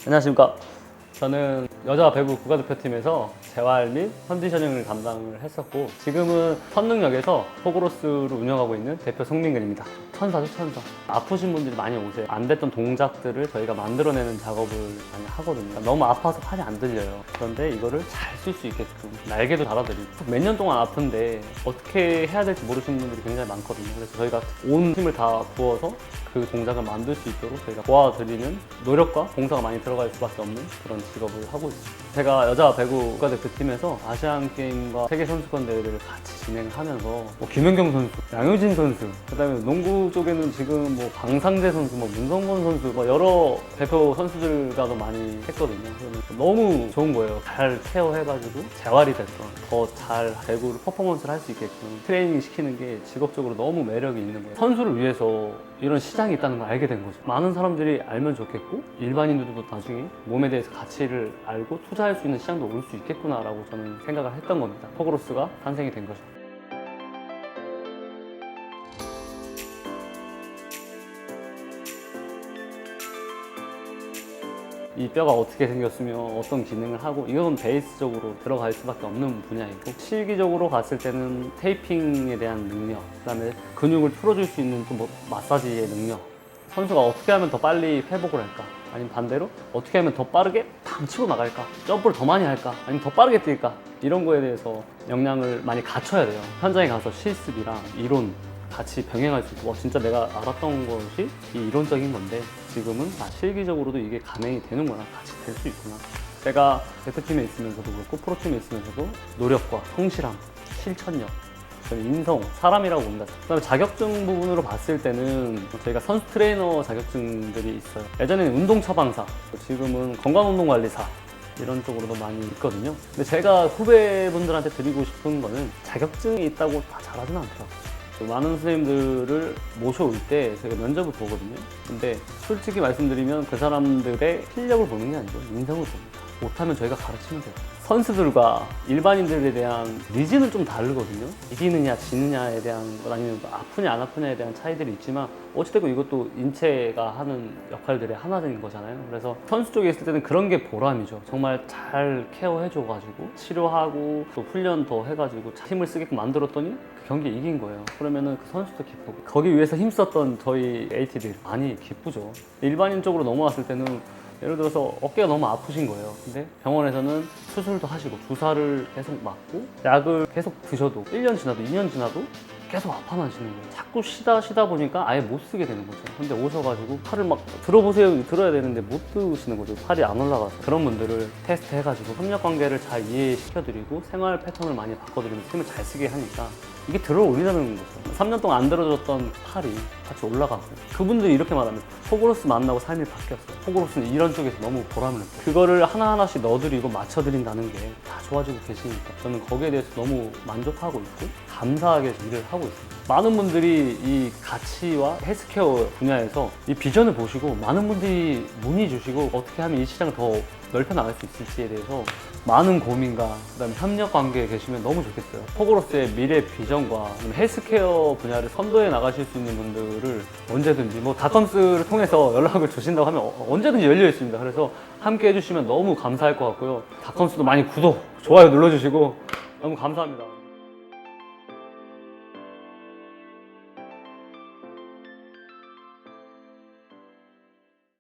안녕하십니까. 저는 여자 배구 국가대표팀에서 재활 및 컨디셔닝을 담당을 했었고, 지금은 선릉역에서 포그로스를 운영하고 있는 대표 송민근입니다. 천사죠, 천사. 아프신 분들이 많이 오세요. 안 됐던 동작들을 저희가 만들어내는 작업을 많이 하거든요. 너무 아파서 팔이 안 들려요. 그런데 이거를 잘 쓸 수 있게끔 날개도 달아드리고, 몇 년 동안 아픈데 어떻게 해야 될지 모르시는 분들이 굉장히 많거든요. 그래서 저희가 온 힘을 다 부어서 그 동작을 만들 수 있도록 저희가 도와드리는 노력과 공사가 많이 들어갈 수밖에 없는 그런 직업을 하고 있습니다. 제가 여자 배구 국가대표팀에서 아시안게임과 세계선수권 대회를 같이 진행하면서 김연경 선수, 양효진 선수, 그다음에 농구 쪽에는 지금 강상재 선수, 문성곤 선수, 여러 대표 선수들과도 많이 했거든요. 너무 좋은 거예요. 잘 케어해가지고 재활이 됐던, 더 잘 배구를 퍼포먼스를 할 수 있게끔 트레이닝 시키는 게 직업적으로 너무 매력이 있는 거예요. 선수를 위해서 이런 시장이 있다는 걸 알게 된 거죠. 많은 사람들이 알면 좋겠고, 일반인들도 나중에 몸에 대해서 가치를 알고 투자할 수 있는 시장도 올 수 있겠구나라고 저는 생각을 했던 겁니다. 포그로스가 탄생이 된 거죠. 이 뼈가 어떻게 생겼으며 어떤 기능을 하고, 이건 베이스적으로 들어갈 수밖에 없는 분야이고, 실기적으로 봤을 때는 테이핑에 대한 능력, 그다음에 근육을 풀어줄 수 있는 또 마사지의 능력, 선수가 어떻게 하면 더 빨리 회복을 할까, 아니면 반대로 어떻게 하면 더 빠르게 탕 치고 나갈까, 점프를 더 많이 할까, 아니면 더 빠르게 뛸까, 이런 거에 대해서 역량을 많이 갖춰야 돼요. 현장에 가서 실습이랑 이론 같이 병행할 수 있고, 진짜 내가 알았던 것이 이 이론적인 건데 지금은 실기적으로도 이게 감행이 되는구나, 같이 될 수 있구나. 제가 대표팀에 있으면서도 그렇고 프로팀에 있으면서도 노력과 성실함, 실천력, 저는 인성, 사람이라고 봅니다. 그다음에 자격증 부분으로 봤을 때는 저희가 선수 트레이너 자격증들이 있어요. 예전에는 운동 처방사, 지금은 건강운동관리사, 이런 쪽으로도 많이 있거든요. 근데 제가 후배분들한테 드리고 싶은 거는 자격증이 있다고 다 잘하진 않더라고요. 많은 선생님들을 모셔올 때 제가 면접을 보거든요. 근데 솔직히 말씀드리면 그 사람들의 실력을 보는 게 아니고 인성을 봅니다. 못하면 저희가 가르치면 돼요. 선수들과 일반인들에 대한 니즈는 좀 다르거든요. 이기느냐 지느냐에 대한 것, 아니면 아프냐 안 아프냐에 대한 차이들이 있지만 어찌됐건 이것도 인체가 하는 역할들의 하나인 거잖아요. 그래서 선수 쪽에 있을 때는 그런 게 보람이죠. 정말 잘 케어해줘가지고 치료하고 또 훈련 더 해가지고 힘을 쓰게끔 만들었더니 그 경기에 이긴 거예요. 그러면은 그 선수도 기쁘고, 거기 위해서 힘썼던 저희 AT들 많이 기쁘죠. 일반인 쪽으로 넘어왔을 때는 예를 들어서 어깨가 너무 아프신 거예요. 근데 병원에서는 수술도 하시고 주사를 계속 맞고 약을 계속 드셔도 1년 지나도 2년 지나도 계속 아파만 하시는 거예요. 자꾸 쉬다 보니까 아예 못 쓰게 되는 거죠. 근데 오셔가지고 팔을 막 들어보세요, 들어야 되는데 못 드시는 거죠. 팔이 안 올라가서. 그런 분들을 테스트 해가지고 협력관계를 잘 이해시켜드리고 생활 패턴을 많이 바꿔드리면서 힘을 잘 쓰게 하니까 이게 들어올리자는 거죠. 3년 동안 안 들어줬던 팔이 같이 올라가고, 그분들이 이렇게 말합니다. 포그로스 만나고 삶이 바뀌었어요. 포그로스는 이런 쪽에서 너무 보람을 느껴요. 그거를 하나하나씩 넣어드리고 맞춰드린다는 게 다 좋아지고 계시니까 저는 거기에 대해서 너무 만족하고 있고 감사하게 일을 하고 있습니다. 많은 분들이 이 가치와 헬스케어 분야에서 이 비전을 보시고 많은 분들이 문의 주시고 어떻게 하면 이 시장을 더 넓혀 나갈 수 있을지에 대해서 많은 고민과 그다음에 협력 관계에 계시면 너무 좋겠어요. 포그로스의 미래 비전과 헬스케어 분야를 선도해 나가실 수 있는 분들을 언제든지 닷컴스를 통해서 연락을 주신다고 하면 언제든지 열려 있습니다. 그래서 함께 해주시면 너무 감사할 것 같고요. 닷컴스도 많이 구독, 좋아요 눌러주시고 너무 감사합니다.